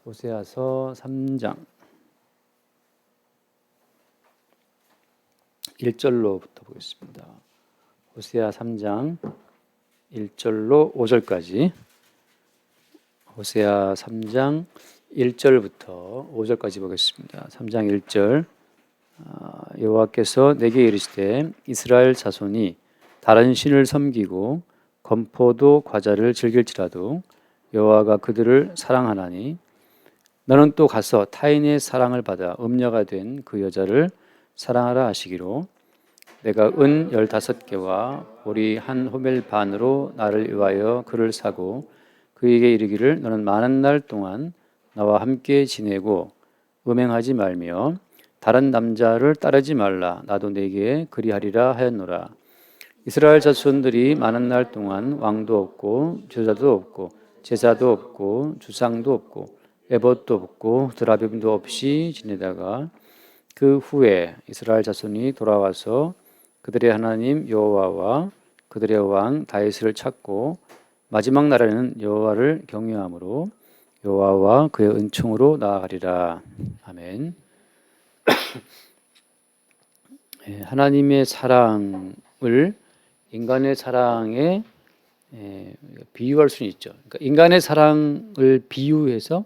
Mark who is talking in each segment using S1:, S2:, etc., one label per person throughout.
S1: 호세아서 3장 1절로부터 보겠습니다. 호세아 3장 1절로 5절까지. 호세아 3장 1절부터 5절까지 보겠습니다. 3장 1절. 여호와께서 내게 이르시되 이스라엘 자손이 다른 신을 섬기고 건포도 과자를 즐길지라도 여호와가 그들을 사랑하나니 너는 또 가서 타인의 사랑을 받아 음녀가 된 그 여자를 사랑하라 하시기로 내가 은 15개와 보리 한 호멜 반으로 나를 위하여 그를 사고 그에게 이르기를 너는 많은 날 동안 나와 함께 지내고 음행하지 말며 다른 남자를 따르지 말라. 나도 내게 그리하리라 하였노라. 이스라엘 자손들이 많은 날 동안 왕도 없고 제자도 없고 제사도 없고 주상도 없고 에봇도 없고 드라빔도 없이 지내다가 그 후에 이스라엘 자손이 돌아와서 그들의 하나님 여호와와 그들의 왕 다윗을 찾고 마지막 날에는 여호와를 경외함으로 여호와와 그의 은총으로 나아가리라. 아멘. 하나님의 사랑을 인간의 사랑에 비유할 수는 있죠. 그러니까 인간의 사랑을 비유해서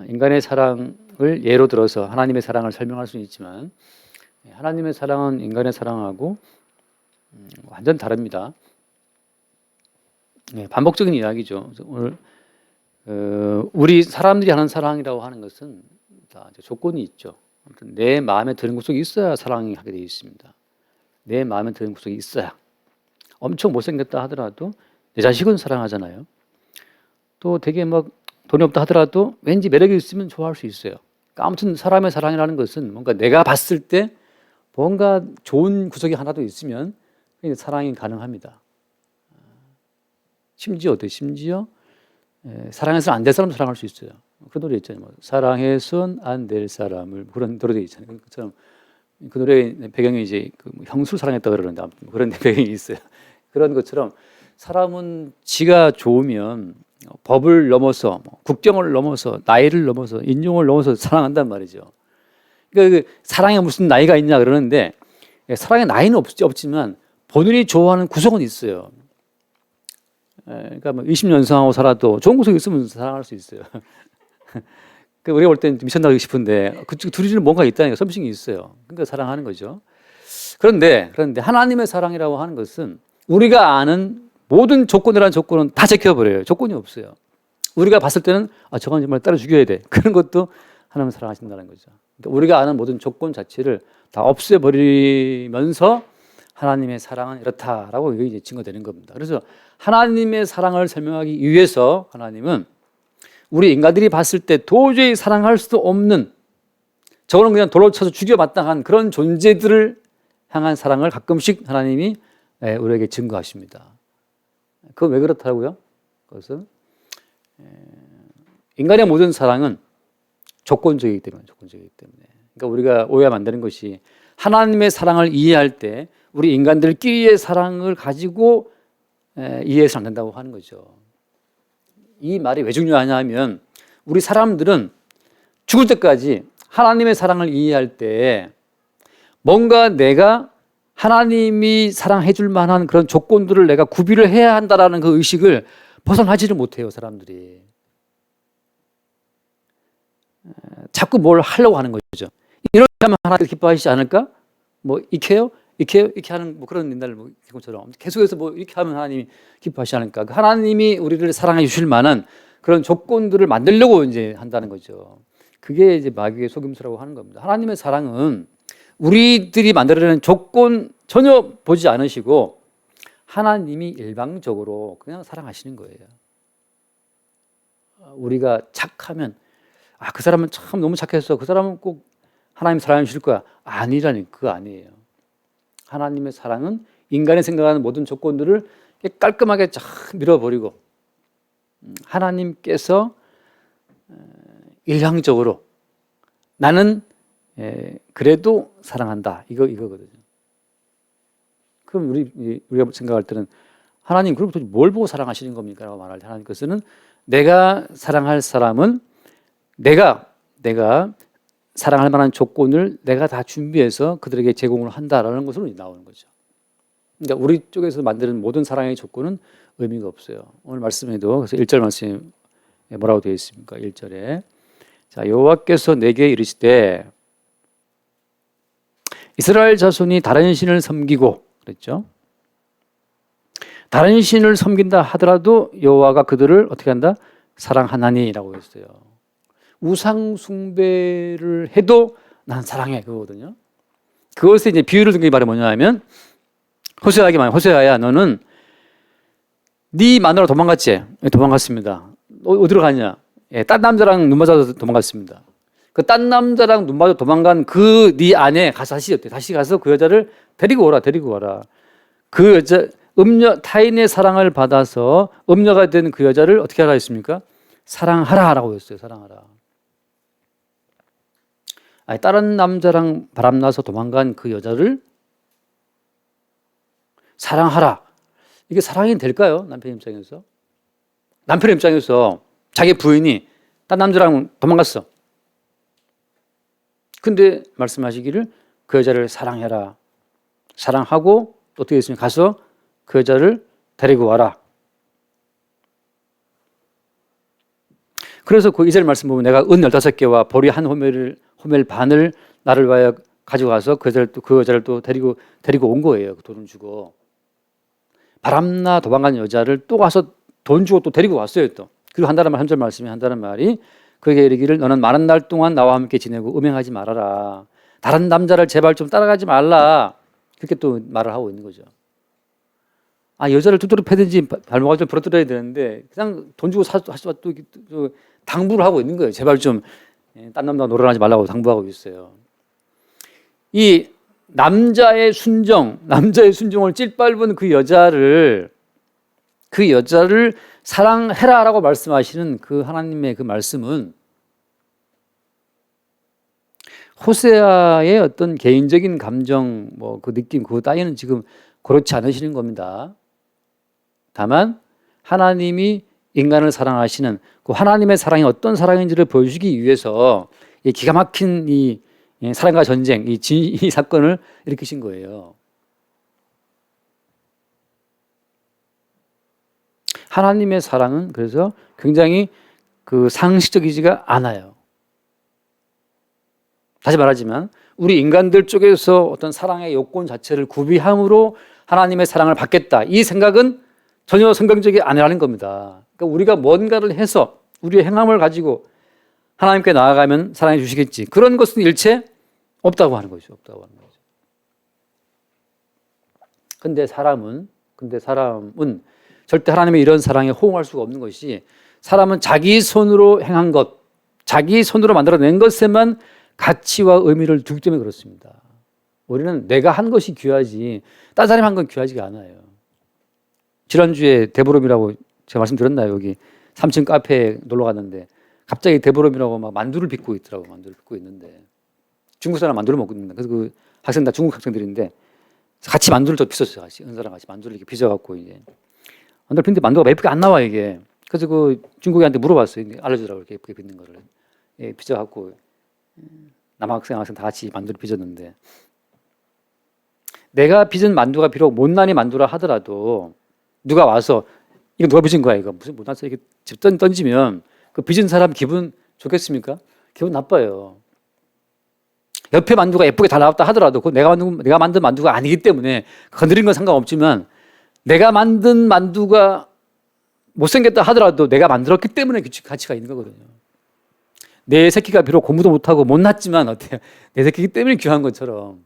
S1: 인간의 사랑을 예로 들어서 하나님의 사랑을 설명할 수는 있지만 하나님의 사랑은 인간의 사랑하고 완전 다릅니다. 반복적인 이야기죠. 오늘 우리 사람들이 하는 사랑이라고 하는 것은 다 조건이 있죠. 아무튼 내 마음에 드는 구석이 있어야 사랑이 하게 되어 있습니다. 내 마음에 드는 구석이 있어야. 엄청 못생겼다 하더라도 내 자식은 사랑하잖아요. 또 되게 막 돈이 없다 하더라도 왠지 매력이 있으면 좋아할 수 있어요. 그러니까 아무튼 사람의 사랑이라는 것은 뭔가 내가 봤을 때 뭔가 좋은 구석이 하나도 있으면 사랑이 가능합니다. 심지어 사랑해서는 안 될 사람도 사랑할 수 있어요. 그런 노래 있잖아요. 사랑해서는 안 될 사람을, 그런 노래도 있잖아요. 그처럼 그 노래 배경이 이제 형수를 사랑했다 그러는데 아무튼 그런 배경이 있어요. 그런 것처럼 사람은 지가 좋으면 법을 넘어서 국경을 넘어서 나이를 넘어서 인종을 넘어서 사랑한단 말이죠. 그러니까 사랑에 무슨 나이가 있냐 그러는데 사랑에 나이는 없지만 본인이 좋아하는 구석은 있어요. 그러니까 20년생하고 살아도 좋은 구석이 있으면 사랑할 수 있어요. 우리가 볼 땐 미쳤나 싶은데 그쪽 둘이는 뭔가 있다니까 썸씽이 있어요. 그러니까 사랑하는 거죠. 그런데 하나님의 사랑이라고 하는 것은 우리가 아는 모든 조건이라는 조건은 다 제껴버려요. 조건이 없어요. 우리가 봤을 때는 저건 정말 따로 죽여야 돼. 그런 것도 하나님을 사랑하신다는 거죠. 그러니까 우리가 아는 모든 조건 자체를 다 없애버리면서 하나님의 사랑은 이렇다라고 이제 증거되는 겁니다. 그래서 하나님의 사랑을 설명하기 위해서 하나님은 우리 인간들이 봤을 때 도저히 사랑할 수도 없는 저거는 그냥 돌로 쳐서 죽여마땅한 그런 존재들을 향한 사랑을 가끔씩 하나님이 우리에게 증거하십니다. 그건 왜 그렇다고요? 그것은 인간의 모든 사랑은 조건적이기 때문에. 그러니까 우리가 오해하면 안 되는 것이 하나님의 사랑을 이해할 때 우리 인간들끼리의 사랑을 가지고 이해해서 안 된다고 하는 거죠. 이 말이 왜 중요하냐 하면 우리 사람들은 죽을 때까지 하나님의 사랑을 이해할 때 뭔가 내가 하나님이 사랑해 줄 만한 그런 조건들을 내가 구비를 해야 한다라는 그 의식을 벗어나지를 못해요, 사람들이. 자꾸 뭘 하려고 하는 거죠. 이렇게 하면 하나님 기뻐하시지 않을까? 익혀요? 이렇게 하는 그런 옛날 것처럼 계속해서 이렇게 하면 하나님이 기뻐하시지 않을까? 하나님이 우리를 사랑해 주실 만한 그런 조건들을 만들려고 이제 한다는 거죠. 그게 이제 마귀의 속임수라고 하는 겁니다. 하나님의 사랑은 우리들이 만들어내는 조건 전혀 보지 않으시고 하나님이 일방적으로 그냥 사랑하시는 거예요. 우리가 착하면 그 사람은 참 너무 착해서 그 사람은 꼭 하나님 사랑해 주실 거야. 아니라니, 그거 아니에요. 하나님의 사랑은 인간이 생각하는 모든 조건들을 깔끔하게 쫙 밀어버리고 하나님께서 일방적으로 나는 그래도 사랑한다. 이거거든요. 그럼 우리가 생각할 때는 하나님 그럼 뭘 보고 사랑하시는 겁니까? 라고 말할 때 하나님께서는 내가 사랑할 사람은 내가 사랑할 만한 조건을 내가 다 준비해서 그들에게 제공을 한다라는 것으로 나오는 거죠. 그러니까 우리 쪽에서 만드는 모든 사랑의 조건은 의미가 없어요. 오늘 말씀에도 그래서 1절 말씀에 뭐라고 되어 있습니까? 1절에 자, 여호와께서 내게 이르시되 이스라엘 자손이 다른 신을 섬기고 그랬죠. 다른 신을 섬긴다 하더라도 여호와가 그들을 어떻게 한다? 사랑하나니라고 했어요. 우상 숭배를 해도 난 사랑해 그거거든요. 그것에 이제 비유를 든 게 말이 뭐냐면 호세아에게 말해 호세아야 너는 네 마누라 도망갔지? 도망갔습니다. 어디로 가냐? 딴 남자랑 눈 맞아서 도망갔습니다. 그 딴 남자랑 눈 맞아 도망간 그 네 아내 가서 다시 가서 그 여자를 데리고 오라. 그 여자 타인의 사랑을 받아서 음녀가 된 그 여자를 어떻게 하라 했습니까? 사랑하라라고 했어요. 사랑하라. 아니, 다른 남자랑 바람나서 도망간 그 여자를 사랑하라. 이게 사랑이 될까요? 남편 입장에서. 남편 입장에서 자기 부인이 딴 남자랑 도망갔어. 근데 말씀하시기를 그 여자를 사랑해라. 사랑하고 또 어떻게 했습니까? 가서 그 여자를 데리고 와라. 그래서 그 2절 말씀 보면 내가 은 15개와 보리 한 호멜 반을 나를 위하여 가져가서 그 여자를 또 데리고 온 거예요. 그 돈을 주고. 바람나 도망간 여자를 또 가서 돈 주고 또 데리고 왔어요. 또. 그리고 한다는 말, 3절 말씀이 한다는 말이 그에게 이르기를 너는 많은 날 동안 나와 함께 지내고 음행하지 말아라. 다른 남자를 제발 좀 따라가지 말라. 그렇게 또 말을 하고 있는 거죠. 아, 여자를 두드려 패든지 발목을 좀 부러뜨려야 되는데 그냥 돈 주고 또 당부를 하고 있는 거예요. 제발 좀 딴 남자가 노련하지 말라고 당부하고 있어요. 이 남자의 순종을 찔밟은 그 여자를 사랑해라라고 말씀하시는 그 하나님의 그 말씀은 호세아의 어떤 개인적인 감정, 그 느낌, 그 따위는 지금 그렇지 않으시는 겁니다. 다만 하나님이 인간을 사랑하시는 그 하나님의 사랑이 어떤 사랑인지를 보여주기 위해서 이 기가 막힌 이 사랑과 전쟁, 이 사건을 일으키신 거예요. 하나님의 사랑은 그래서 굉장히 그 상식적이지가 않아요. 다시 말하지만 우리 인간들 쪽에서 어떤 사랑의 요건 자체를 구비함으로 하나님의 사랑을 받겠다. 이 생각은 전혀 성경적이 아니라는 겁니다. 그러니까 우리가 뭔가를 해서 우리의 행함을 가지고 하나님께 나아가면 사랑해 주시겠지. 그런 것은 일체 없다고 하는 거죠. 근데 사람은 절대 하나님의 이런 사랑에 호응할 수가 없는 것이 사람은 자기 손으로 행한 것, 자기 손으로 만들어낸 것에만 가치와 의미를 두기 때문에 그렇습니다. 우리는 내가 한 것이 귀하지 다른 사람이 한 건 귀하지가 않아요. 지난주에 대보름이라고 제가 말씀드렸나요? 여기 3층 카페에 놀러 갔는데 갑자기 대보름이라고 막 만두를 빚고 있더라고. 만두를 빚고 있는데 중국 사람 만두를 먹고 있는데 그래서 그 학생 다 중국 학생들인데 같이 만두를 또 빚었어요. 같이 은사랑 같이 만두를 이렇게 빚어갖고 이제 만두를 빚는데 만두가 예쁘게 안 나와 이게. 그래서 그 중국인한테 물어봤어요. 알려주라고 이렇게 예쁘게 빚는 거를. 예, 빚어갖고 남학생 다 같이 만두를 빚었는데 내가 빚은 만두가 비록 못난이 만두라 하더라도 누가 와서 이거 누가 빚은 거야 이거 무슨 못난 이렇게 집 던지면 그 빚은 사람 기분 좋겠습니까? 기분 나빠요. 옆에 만두가 예쁘게 다 나왔다 하더라도 그 내가 만든 만두가 아니기 때문에 건드린 건 상관없지만 내가 만든 만두가 못생겼다 하더라도 내가 만들었기 때문에 가치가 있는 거거든요. 내 새끼가 비록 공부도 못하고 못났지만 어때요? 내 새끼이기 때문에 귀한 것처럼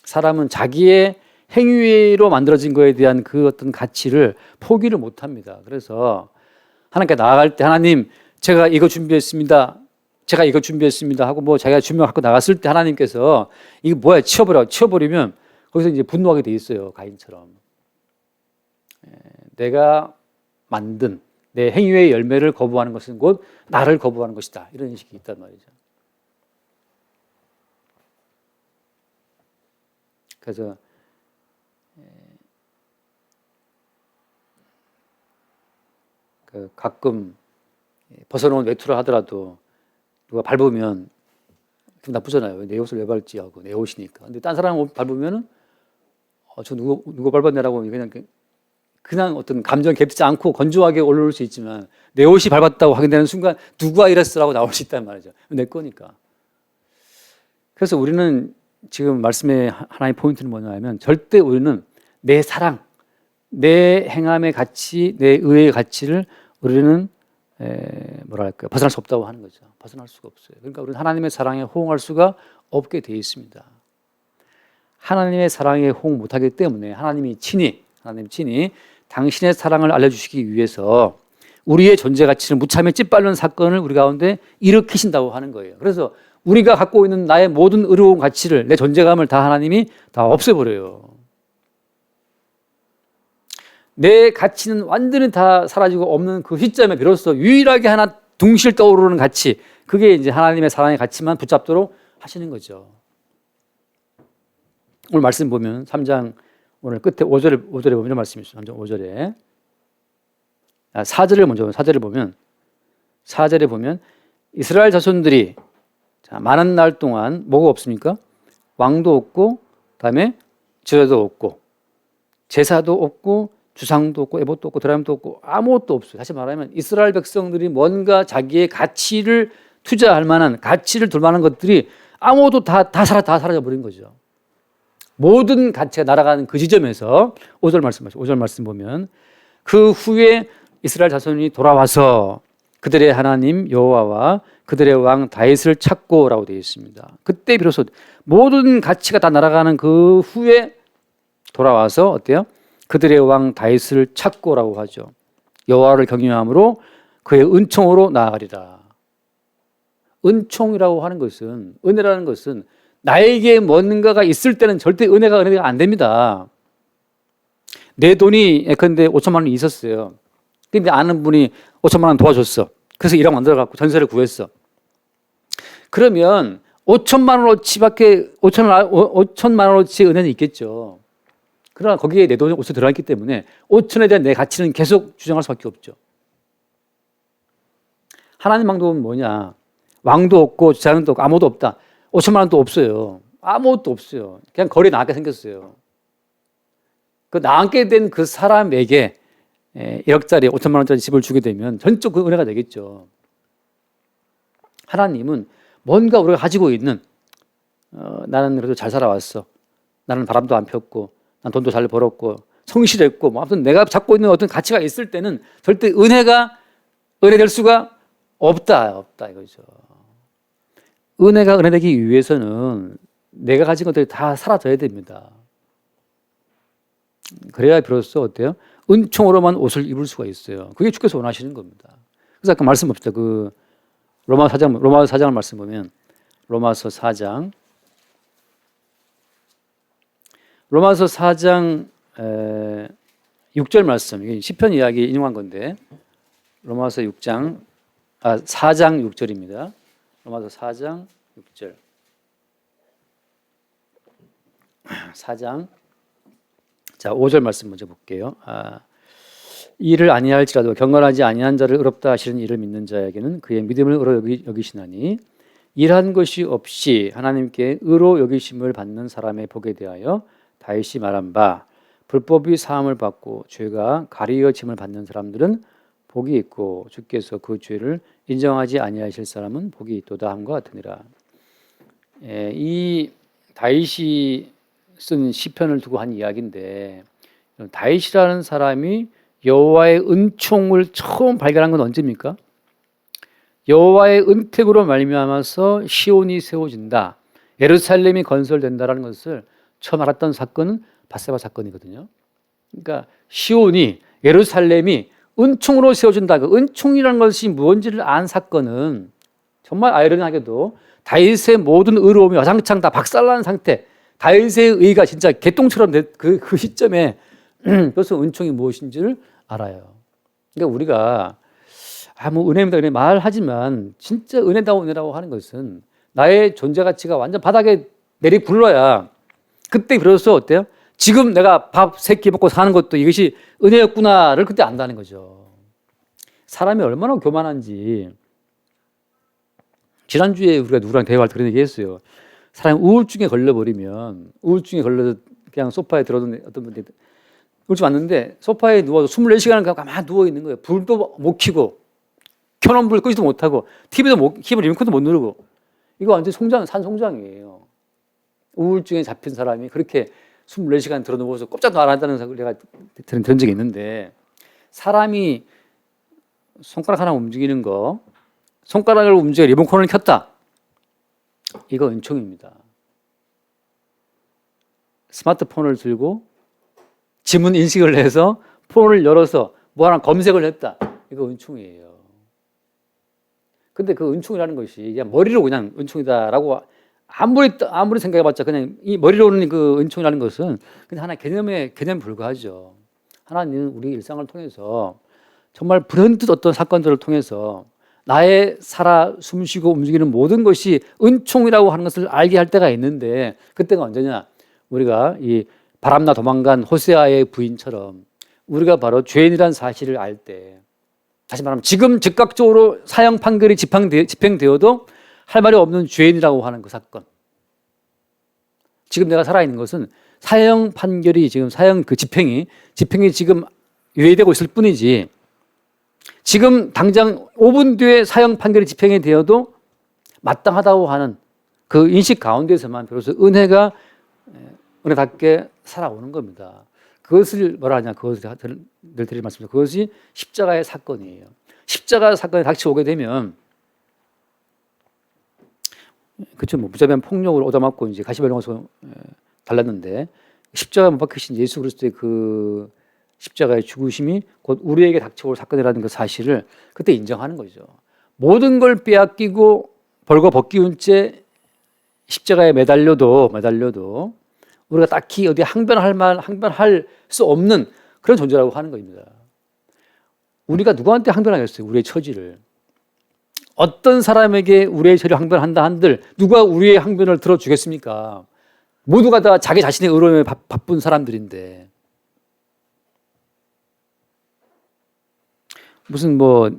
S1: 사람은 자기의 행위로 만들어진 거에 대한 그 어떤 가치를 포기를 못합니다. 그래서 하나님께 나아갈 때 하나님 제가 이거 준비했습니다 하고 자기가 준비를 갖고 나갔을 때 하나님께서 이거 뭐야 치워버리면 거기서 이제 분노하게 돼 있어요. 가인처럼. 내가 만든 내 행위의 열매를 거부하는 것은 곧 나를 거부하는 것이다. 이런 인식이 있단 말이죠. 그래서 가끔 벗어놓은 외투를 하더라도 누가 밟으면 기분 나쁘잖아요. 내 옷을 왜 밟지 하고 내 옷이니까. 근데 딴 사람 옷 밟으면은 저 누가 밟았네라고 그냥 어떤 감정 겹치지 않고 건조하게 올라올 수 있지만 내 옷이 밟았다고 확인되는 순간 누가 이랬으라고 나올 수 있단 말이죠. 내 거니까. 그래서 우리는 지금 말씀의 하나의 포인트는 뭐냐면 절대 우리는 내 사랑, 내 행함의 가치, 내 의의 가치를 우리는 뭐랄까 벗어날 수 없다고 하는 거죠. 벗어날 수가 없어요. 그러니까 우리는 하나님의 사랑에 호응할 수가 없게 돼 있습니다. 하나님의 사랑에 호응 못하기 때문에 하나님 친히 당신의 사랑을 알려주시기 위해서 우리의 존재 가치를 무참히 찌빨는 사건을 우리 가운데 일으키신다고 하는 거예요. 그래서 우리가 갖고 있는 나의 모든 의로운 가치를, 내 존재감을 다 하나님이 다 없애버려요. 내 가치는 완전히 다 사라지고 없는 그 시점에 비로소 유일하게 하나 둥실 떠오르는 가치, 그게 이제 하나님의 사랑의 가치만 붙잡도록 하시는 거죠. 오늘 말씀 보면 3장 오늘 끝에 5절에 보면 이런 말씀이 있어요. 3장 5절에 4절을 먼저 4절에 보면 이스라엘 자손들이 많은 날 동안 뭐가 없습니까? 왕도 없고 그다음에 제사도 없고 제사도 없고 주상도 없고 에봇도 없고 드라임도 없고 아무것도 없어요. 다시 말하면 이스라엘 백성들이 뭔가 자기의 가치를 투자할 만한, 가치를 둘 만한 것들이 아무것도 다 사라져 버린 거죠. 모든 가치가 날아가는 그 지점에서 5절 말씀 보면 그 후에 이스라엘 자손이 돌아와서 그들의 하나님 여호와와 그들의 왕 다윗을 찾고라고 되어 있습니다. 그때 비로소 모든 가치가 다 날아가는 그 후에 돌아와서 어때요? 그들의 왕 다윗을 찾고라고 하죠. 여호와를 경외함으로 그의 은총으로 나아가리라. 은총이라고 하는 것은, 은혜라는 것은 나에게 뭔가가 있을 때는 절대 은혜가 안 됩니다. 내 돈이 예컨대 5천만 원이 있었어요. 근데 아는 분이 5천만 원 도와줬어. 그래서 1억 만들어갖고 전세를 구했어. 그러면 5천만 원어치 은혜는 있겠죠. 그러나 거기에 내 돈이 5천 들어갔기 때문에 5천에 대한 내 가치는 계속 주장할 수밖에 없죠. 하나님 왕도는 뭐냐? 왕도 없고 주장도 없고 아무도 없다. 5천만 원도 없어요. 아무것도 없어요. 그냥 거리에 나앉게 생겼어요. 그 나앉게 된 그 사람에게 1억짜리 5천만 원짜리 집을 주게 되면 전적 그 은혜가 되겠죠. 하나님은 뭔가 우리가 가지고 있는 나는 그래도 잘 살아왔어. 나는 바람도 안 폈고 난 돈도 잘 벌었고 성실했고 뭐 아무튼 내가 갖고 있는 어떤 가치가 있을 때는 절대 은혜될 수가 없다 이거죠. 은혜가 은혜되기 위해서는 내가 가진 것들이 다 사라져야 됩니다. 그래야 비로소 어때요? 은총으로만 옷을 입을 수가 있어요. 그게 주께서 원하시는 겁니다. 그래서 아까 말씀 봅시다. 그 로마서 4장을 말씀 보면 로마서 4장 6절 말씀, 이게 시편 이야기 인용한 건데 로마서 4장 6절입니다. 로마서 4장 6절 4장 자 5절 말씀 먼저 볼게요. 이를 아니할지라도 경건하지 아니한 자를 의롭다 하시는 이를 믿는 자에게는 그의 믿음을 의로 여기시나니 일한 것이 없이 하나님께 의로 여기심을 받는 사람의 복에 대하여 다윗이 말한 바 불법이 사함을 받고 죄가 가리어짐을 받는 사람들은 복이 있고 주께서 그 죄를 인정하지 아니하실 사람은 복이 있도다 함과 같으니라. 이 다윗이 쓴 시편을 두고 한 이야기인데 다윗이라는 사람이 여호와의 은총을 처음 발견한 건 언제입니까? 여호와의 은택으로 말미암아서 시온이 세워진다, 예루살렘이 건설된다라는 것을 처음 알았던 사건은 밧세바 사건이거든요. 그러니까 시온이, 예루살렘이 은총으로 세워진다. 그 은총이라는 것이 무엇인지를 안 사건은 정말 아이러니하게도 다윗의 모든 의로움이 와장창 다 박살난 상태, 다윗의 의가 진짜 개똥처럼 그 시점에 벌써 은총이 무엇인지를 알아요. 그러니까 우리가 뭐 은혜입니다 은혜 말하지만 진짜 은혜다운 은혜라고 하는 것은 나의 존재 가치가 완전 바닥에 내리굴러야 그때 비로소 어때요? 지금 내가 밥 3끼 먹고 사는 것도 이것이 은혜였구나를 그때 안다는 거죠. 사람이 얼마나 교만한지. 지난주에 우리가 누구랑 대화할 때 그런 얘기 했어요. 사람이 우울증에 걸려버리면, 우울증에 걸려서 그냥 소파에 들어든 어떤 분들이 우울증 왔는데 소파에 누워서 24시간을 가만히 누워있는 거예요. 불도 못 켜고, 켜놓은 불 끄지도 못하고, TV도 못, 키보드 리모컨도 못 누르고. 이거 완전 산송장이에요. 우울증에 잡힌 사람이 그렇게 24시간 들어 누워서 꼼짝도 안 한다는 사실 내가 들은 적이 있는데, 사람이 손가락 하나 움직이는 거, 손가락을 움직여 리모컨을 켰다. 이거 은총입니다. 스마트폰을 들고 지문 인식을 해서 폰을 열어서 뭐 하나 검색을 했다. 이거 은총이에요. 근데 그 은총이라는 것이 그냥 머리로 그냥 은총이다라고 아무리 생각해봤자 그냥 이 머리로는 그 은총이라는 것은 그냥 하나의 개념에 불과하죠. 하나님은 우리 일상을 통해서 정말 불현듯 어떤 사건들을 통해서 나의 살아 숨쉬고 움직이는 모든 것이 은총이라고 하는 것을 알게 할 때가 있는데, 그때가 언제냐? 우리가 이 바람나 도망간 호세아의 부인처럼 우리가 바로 죄인이라는 사실을 알 때, 다시 말하면 지금 즉각적으로 사형 판결이 집행되어도 할 말이 없는 죄인이라고 하는 그 사건. 지금 내가 살아있는 것은 사형 판결이 지금 집행이 지금 유예되고 있을 뿐이지, 지금 당장 5분 뒤에 사형 판결이 집행이 되어도 마땅하다고 하는 그 인식 가운데서만 비로소 은혜답게 살아오는 겁니다. 그것을 뭐라 하냐, 그것을 늘 드릴 말씀입니다. 그것이 십자가의 사건이에요. 십자가 사건이 닥쳐오게 되면, 그쵸, 뭐 무자비한 폭력을 얻어맞고 이제 가시발령에서 달랐는데, 십자가 못 박히신 예수 그리스도의 그 십자가의 죽으심이 곧 우리에게 닥쳐올 사건이라는 그 사실을 그때 인정하는 거죠. 모든 걸 빼앗기고 벌거 벗기운 채 십자가에 매달려도 우리가 딱히 어디 항변할 수 없는 그런 존재라고 하는 겁니다. 우리가 누구한테 항변하겠어요? 우리의 처지를. 어떤 사람에게 우리의 처지를 항변한다 한들 누가 우리의 항변을 들어주겠습니까? 모두가 다 자기 자신의 의로움에 바쁜 사람들인데, 무슨 뭐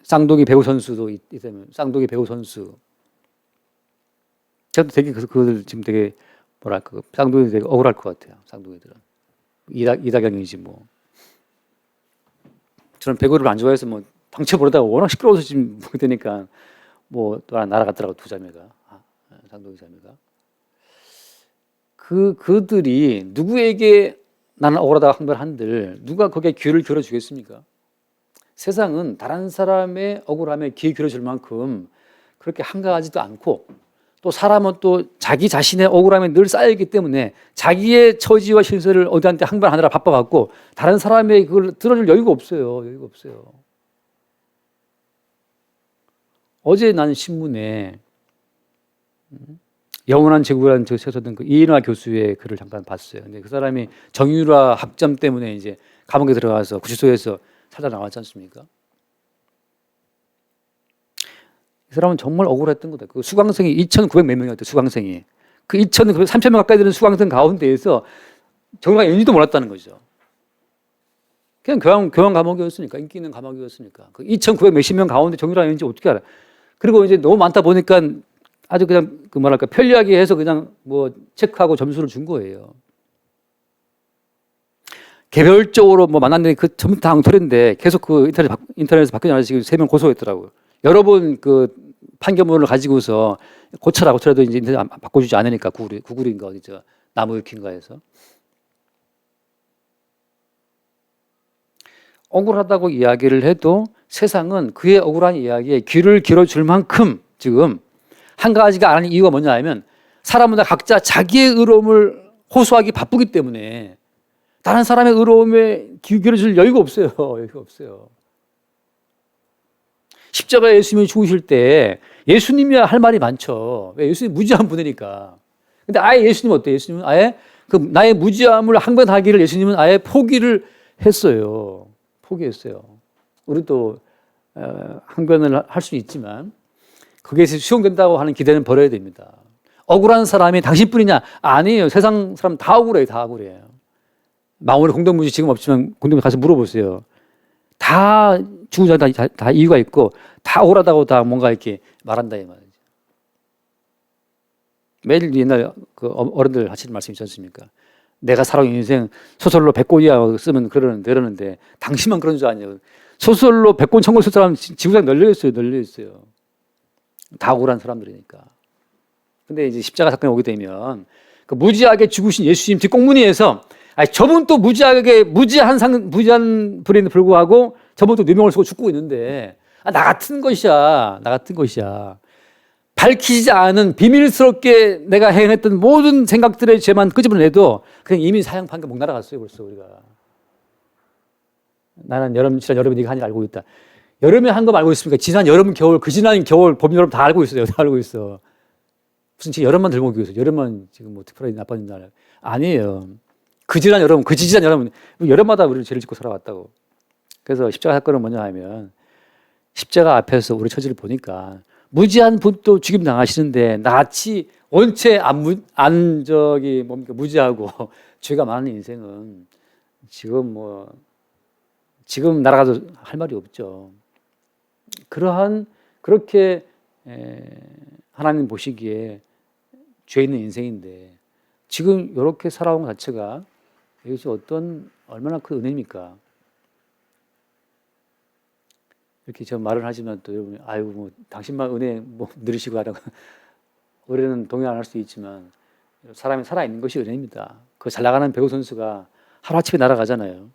S1: 쌍둥이 배우 선수도 있다면 쌍둥이 배우 선수, 저도 되게 그들 지금 되게 뭐랄까, 쌍둥이 되게 억울할 것 같아요. 쌍둥이들은 이다경이지 뭐. 저는 배구를 안 좋아해서 뭐 당최 보려다가 워낙 시끄러워서 지금 보게 되니까 뭐 또 하나 날아갔더라고, 두 자매가, 쌍둥이 자매가. 그들이 누구에게 나는 억울하다고 항변한들 누가 거기에 귀를 기울여주겠습니까? 세상은 다른 사람의 억울함에 귀 기울여줄 만큼 그렇게 한가하지도 않고, 또 사람은 또 자기 자신의 억울함에 늘 쌓여있기 때문에 자기의 처지와 실세를 어디한테 항변하느라 바빠갖고 다른 사람의 그걸 들어줄 여유가 없어요. 어제 나는 신문에 영원한 제국이라는 책을 썼던 그 이인화 교수의 글을 잠깐 봤어요. 근데 그 사람이 정유라 학점 때문에 이제 감옥에 들어가서 구치소에서 살다 나왔지 않습니까? 이 사람은 정말 억울했던 거다. 그 수강생이 2,900 몇 명이었대, 수강생이. 그 2,300명 가까이 되는 수강생 가운데에서 정유라가 있는지도 몰랐다는 거죠. 그냥 교양 과목이었으니까, 인기 있는 과목이었으니까. 그 2,900 몇십 명 가운데 정유라가 있는지 어떻게 알아? 그리고 이제 너무 많다 보니까 아주 그냥 그 뭐랄까, 편리하게 해서 그냥 뭐 체크하고 점수를 준 거예요. 개별적으로 뭐 만났는데 그 전부 다 엉터리인데 계속 그 인터넷에서 박근혜 아저씨 3명 고소했더라고요. 여러 번 그 판결문을 가지고서 고쳐라도 이제 인터넷 바꿔주지 않으니까, 구글인가 어디죠, 나무위키인가에서. 억울하다고 이야기를 해도 세상은 그의 억울한 이야기에 귀를 기울여줄 만큼 지금 한가하지가 않은 이유가 뭐냐 하면, 사람은 다 각자 자기의 의로움을 호소하기 바쁘기 때문에 다른 사람의 의로움에 귀 기울여줄 여유가 없어요. 십자가에 예수님이 죽으실 때 예수님이야 할 말이 많죠. 왜? 예수님 무지한 분이니까. 근데 아예 예수님은 어때요? 예수님은 아예 그 나의 무지함을 항변하기를 예수님은 아예 포기했어요. 우리도 항변을 할 수 있지만 그게 수용된다고 하는 기대는 버려야 됩니다. 억울한 사람이 당신뿐이냐? 아니에요. 세상 사람 다 억울해요. 망원의 공동무지 지금 없지만 공동무지 가서 물어보세요. 다 죽은 자들 다 이유가 있고 다 억울하다고 다 뭔가 이렇게 말한다 이 말이죠. 매일 옛날 그 어른들 하시는 말씀 있지 않습니까? 내가 살아온 인생 소설로 100권이야 쓰면 그러는데 당신만 그런 줄 아냐고. 소설로 100권 1000권 쓸 사람 지구상에 널려 있어요. 다 억울한 사람들이니까. 근데 이제 십자가 사건이 오게 되면 그 무지하게 죽으신 예수님 뒷공문이에서 저분 또 무지한 불에도 불구하고 저분 또 누명을 쓰고 죽고 있는데 나 같은 것이야. 밝히지 않은 비밀스럽게 내가 행했던 모든 생각들의 죄만 끄집어내도 그냥 이미 사형 판결 목 날아갔어요. 벌써 우리가. 나는 여름이 네가 한 일 알고 있다. 여름에 한 거 알고 있습니까? 지난 여름, 겨울, 그 지난 겨울, 봄, 여름 다 알고 있어요. 다 알고 있어. 무슨 지금 여름만 들고 오기 위해서 여름만 지금 뭐 특별히 나빠진 날 아니에요. 그 지난 여름, 그 지난 여름, 여름마다 우리를 죄를 짓고 살아왔다고. 그래서 십자가 사건은 뭐냐 하면 십자가 앞에서 우리 처지를 보니까 무지한 분도 죽임 당하시는데 나같이 원체 무지하고 죄가 많은 인생은 지금 날아가도 할 말이 없죠. 그렇게 하나님 보시기에 죄 있는 인생인데 지금 이렇게 살아온 것 자체가 이것이 얼마나 큰 은혜입니까? 이렇게 제가 말을 하지만 또 여러분, 당신만 은혜 누리시고 하라고 우리는 동의 안 할 수 있지만 사람이 살아있는 것이 은혜입니다. 그 잘 나가는 배구 선수가 하루아침에 날아가잖아요.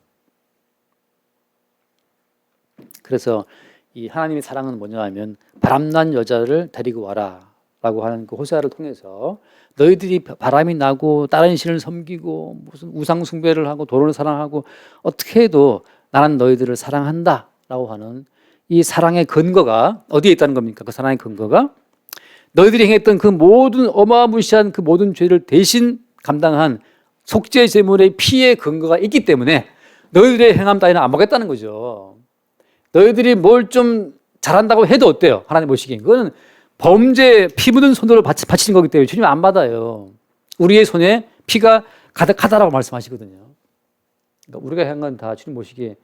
S1: 그래서 이 하나님의 사랑은 뭐냐 하면 바람난 여자를 데리고 와라 라고 하는 그 호세아를 통해서 너희들이 바람이 나고 다른 신을 섬기고 무슨 우상 숭배를 하고 도로를 사랑하고 어떻게 해도 나는 너희들을 사랑한다 라고 하는 이 사랑의 근거가 어디에 있다는 겁니까? 그 사랑의 근거가 너희들이 행했던 그 모든 어마무시한 그 모든 죄를 대신 감당한 속죄 제물의 피의 근거가 있기 때문에 너희들의 행함 따위는 안 먹겠다는 거죠. 너희들이 뭘 좀 잘한다고 해도 어때요? 하나님 보시기엔 그거는 범죄 피 묻은 손으로 바치는 거기 때문에 주님 안 받아요. 우리의 손에 피가 가득하다라고 말씀하시거든요. 그러니까 우리가 한 건 다 주님 보시기에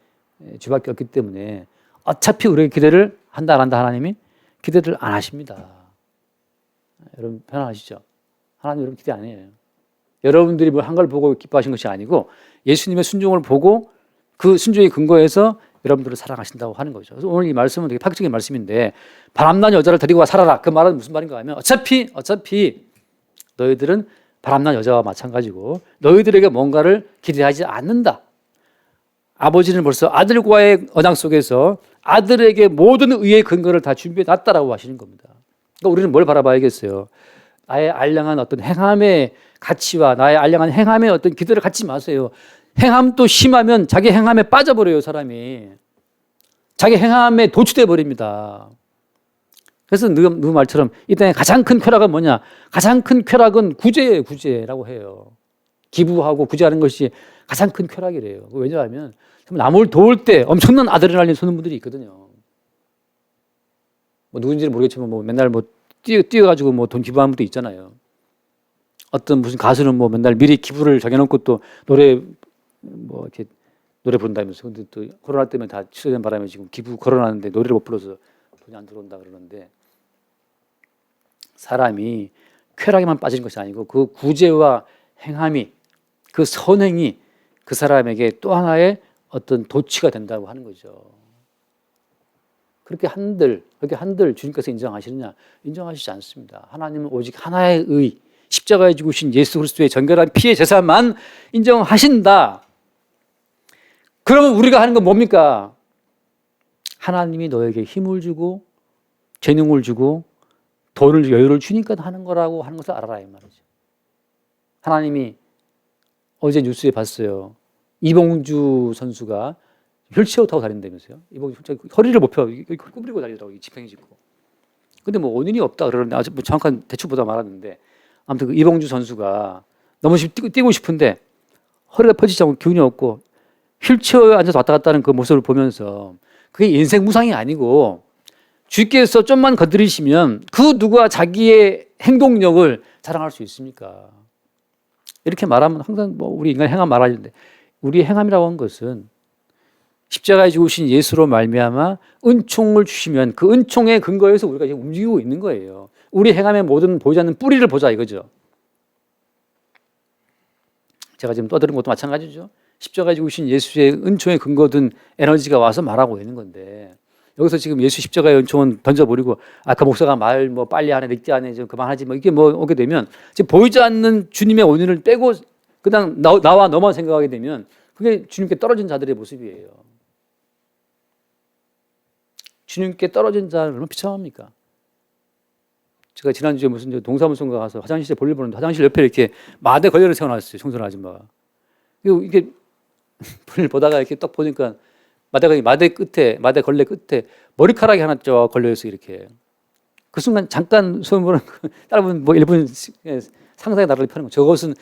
S1: 죄밖에 없기 때문에 어차피 우리에게 기대를 한다 안 한다 하나님이 기대를 안 하십니다. 여러분 편안하시죠? 하나님 여러분 기대 안 해요. 여러분들이 뭘 한 걸 보고 기뻐하신 것이 아니고 예수님의 순종을 보고 그 순종의 근거에서 여러분들을 사랑하신다고 하는 거죠. 그래서 오늘 이 말씀은 되게 파격적인 말씀인데 바람난 여자를 데리고 와 살아라. 그 말은 무슨 말인가 하면 어차피 너희들은 바람난 여자와 마찬가지고 너희들에게 뭔가를 기대하지 않는다. 아버지는 벌써 아들과의 언약 속에서 아들에게 모든 의의 근거를 다 준비해 놨다라고 하시는 겁니다. 그러니까 우리는 뭘 바라봐야겠어요. 나의 알량한 어떤 행함의 가치와 나의 알량한 행함의 어떤 기대를 갖지 마세요. 행함도 심하면 자기 행함에 빠져버려요, 사람이. 자기 행함에 도취돼 버립니다. 그래서 누구 말처럼 이 땅에 가장 큰 쾌락은 뭐냐? 가장 큰 쾌락은 구제예요, 구제라고 해요. 기부하고 구제하는 것이 가장 큰 쾌락이래요. 왜냐하면 남을 도울 때 엄청난 아드레날린 쏘는 분들이 있거든요. 누군지는 모르겠지만 맨날 뛰어가지고 돈 기부하는 분도 있잖아요. 어떤 무슨 가수는 맨날 미리 기부를 정해놓고 또 이렇게 노래 부른다면서. 근데 또 코로나 때문에 다 취소된 바람에 지금 기부 걸어놨는데 노래를 못 불러서 돈이 안 들어온다 그러는데 사람이 쾌락에만 빠지는 것이 아니고 그 구제와 행함이 그 선행이 그 사람에게 또 하나의 어떤 도취가 된다고 하는 거죠. 그렇게 한들 주님께서 인정하시느냐? 인정하시지 않습니다. 하나님은 오직 하나의 의, 십자가에 죽으신 예수 그리스도의 정결한 피의 제사만 인정하신다. 그러면 우리가 하는 건 뭡니까? 하나님이 너에게 힘을 주고 재능을 주고 돈을 여유를 주니까 하는 거라고 하는 것을 알아라 이 말이죠. 하나님이 어제 뉴스에 봤어요. 이봉주 선수가 휠체어 타고 다닌다면서요. 이봉주 허리를 못 펴 구부리고 다니더라고요. 지팡이 짚고. 근데 원인이 없다 그러는데 아직 정확한 대충보다 말았는데 아무튼 그 이봉주 선수가 너무 뛰고 싶은데 허리가 펴지지 않고 기운이 없고 휠체어에 앉아서 왔다 갔다 하는 그 모습을 보면서 그게 인생 무상이 아니고 주께서 좀만 건드리시면 그 누가 자기의 행동력을 자랑할 수 있습니까? 이렇게 말하면 항상 우리 인간 행함 말하는데 우리의 행함이라고 하는 것은 십자가에 죽으신 예수로 말미암아 은총을 주시면 그 은총의 근거에서 우리가 지금 움직이고 있는 거예요. 우리 행함의 모든 보이지 않는 뿌리를 보자 이거죠. 제가 지금 떠드는 것도 마찬가지죠. 십자가에 죽으신 예수의 은총의 근거든 에너지가 와서 말하고 있는 건데 여기서 지금 예수 십자가의 은총은 던져버리고 아까 목사가 말 뭐 빨리 하네 늦게 하네 좀 그만하지 뭐 이게 뭐 오게 되면 지금 보이지 않는 주님의 원인을 빼고 그냥 나와 너만 생각하게 되면 그게 주님께 떨어진 자들의 모습이에요. 주님께 떨어진 자는 얼마나 비참합니까? 제가 지난주에 무슨 동사무소인가 가서 화장실에 볼일 보는데 화장실 옆에 이렇게 마대 걸레를 세워놨어요. 청소년 아줌마가. 이게 볼일 보다가 이렇게 딱 보니까 마대 걸레 끝에 머리카락이 하나 쫙 걸려있어 이렇게. 그 순간 잠깐 소문은 짧은 뭐 1분 상상의 나라를 펴는 거. 저것은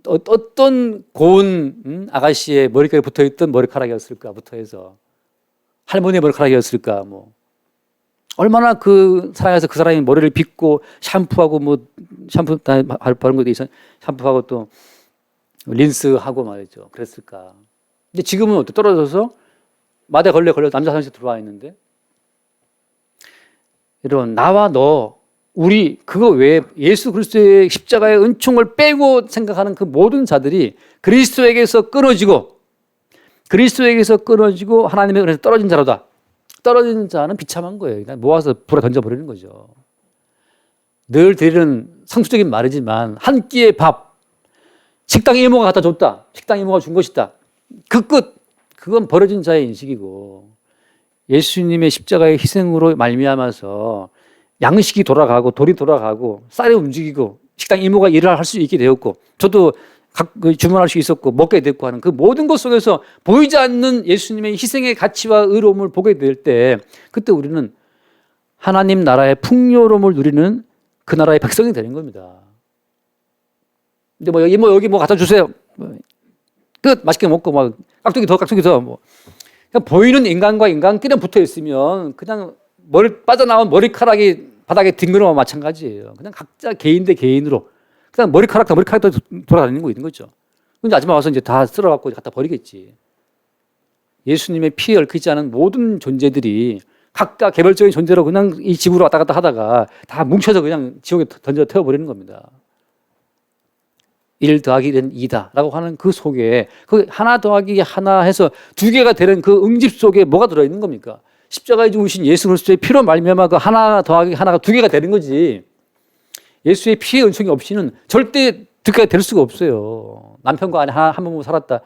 S1: 어떤 고운 아가씨의 머리카락에 붙어있던 머리카락이었을까부터 해서 할머니의 머리카락이었을까 뭐. 얼마나 그 사랑해서 그 사람이 머리를 빗고 샴푸하고 뭐 샴푸 다 바른 것도 있어 샴푸하고 또 린스하고 말이죠. 그랬을까. 근데 지금은 어떻게 떨어져서 마대 걸려 남자 화장실 들어와 있는데 여러분 나와 너 우리 그거 외에 예수 그리스도의 십자가의 은총을 빼고 생각하는 그 모든 자들이 그리스도에게서 끊어지고 하나님의 은혜에서 떨어진 자로다. 떨어진 자는 비참한 거예요. 그냥 모아서 불에 던져버리는 거죠. 늘 드리는 상투적인 말이지만 한 끼의 밥 식당 이모가 갖다 줬다. 식당 이모가 준 것이다. 그 끝. 그건 버려진 자의 인식이고 예수님의 십자가의 희생으로 말미암아서 양식이 돌아가고 돌이 돌아가고 쌀이 움직이고 식당 이모가 일을 할 수 있게 되었고 저도 주문할 수 있었고 먹게 됐고 하는 그 모든 것 속에서 보이지 않는 예수님의 희생의 가치와 의로움을 보게 될 때 그때 우리는 하나님 나라의 풍요로움을 누리는 그 나라의 백성이 되는 겁니다. 근데 뭐 여기 뭐 갖다 주세요. 끝 맛있게 먹고 막 깍두기 더 뭐 그냥 보이는 인간과 인간끼리 붙어 있으면 그냥 빠져나온 머리카락이 바닥에 뒹그러면 마찬가지예요. 그냥 각자 개인 대 개인으로 그냥 머리카락 돌아다니는 거 있는 거죠. 근데 아줌마 와서 이제 다 쓸어갖고 갖다 버리겠지. 예수님의 피에 얽히지 않은 모든 존재들이 각각 개별적인 존재로 그냥 이 지구로 왔다 갔다 하다가 다 뭉쳐서 그냥 지옥에 던져 태워버리는 겁니다. 1 더하기 1은 2다 라고 하는 그 속에 그 하나 더하기 하나 해서 2개가 되는 그 응집 속에 뭐가 들어있는 겁니까? 십자가에 죽으신 예수 그리스도의 피로 말미암아 그 하나 더하기 하나가 2개가 되는 거지. 예수의 피의 은총이 없이는 절대 2개가 될 수가 없어요. 남편과 아내 한 몸으로 살았다.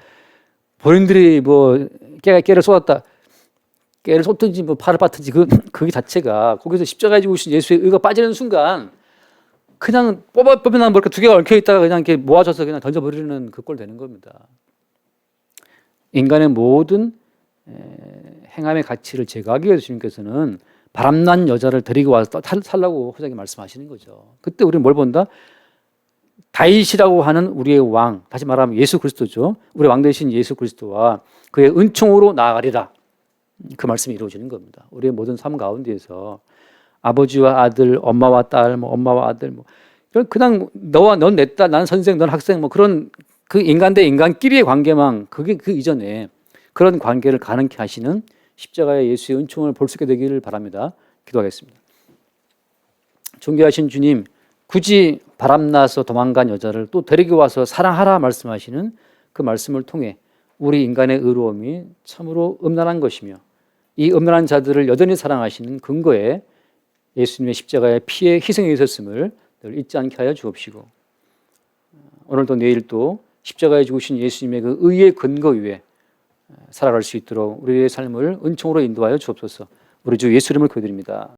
S1: 본인들이 뭐 깨를 쏟았다. 깨를 쏟든지 뭐 팔을 빠든지 그 자체가 거기서 십자가에 죽으신 예수의 의가 빠지는 순간 그냥 뽑아난 머리가 2개가 얽혀 있다가 그냥 이렇게 모아져서 그냥 던져버리는 그 꼴 되는 겁니다. 인간의 모든 행함의 가치를 제거하기 위해서 주님께서는 바람난 여자를 데리고 와서 살라고 호장이 말씀하시는 거죠. 그때 우리는 뭘 본다? 다윗이라고 하는 우리의 왕, 다시 말하면 예수 그리스도죠. 우리 왕 되신 예수 그리스도와 그의 은총으로 나아가리라. 그 말씀이 이루어지는 겁니다. 우리의 모든 삶 가운데에서 아버지와 아들, 엄마와 딸, 뭐 엄마와 아들, 뭐 그냥 넌 내 딸, 난 선생, 넌 학생, 뭐 그런 그 인간 대 인간끼리의 관계만 그게 그 이전에 그런 관계를 가능케 하시는 십자가의 예수의 은총을 볼 수 있게 되기를 바랍니다. 기도하겠습니다. 존귀하신 주님, 굳이 바람나서 도망간 여자를 또 데리고 와서 사랑하라 말씀하시는 그 말씀을 통해 우리 인간의 의로움이 참으로 음란한 것이며 이 음란한 자들을 여전히 사랑하시는 근거에 예수님의 십자가의 피의 희생이 있었음을 늘 잊지 않게 하여 주옵시고 오늘도 내일도 십자가에 죽으신 예수님의 그 의의 근거 위에 살아갈 수 있도록 우리의 삶을 은총으로 인도하여 주옵소서. 우리 주 예수 이름을 기도드립니다.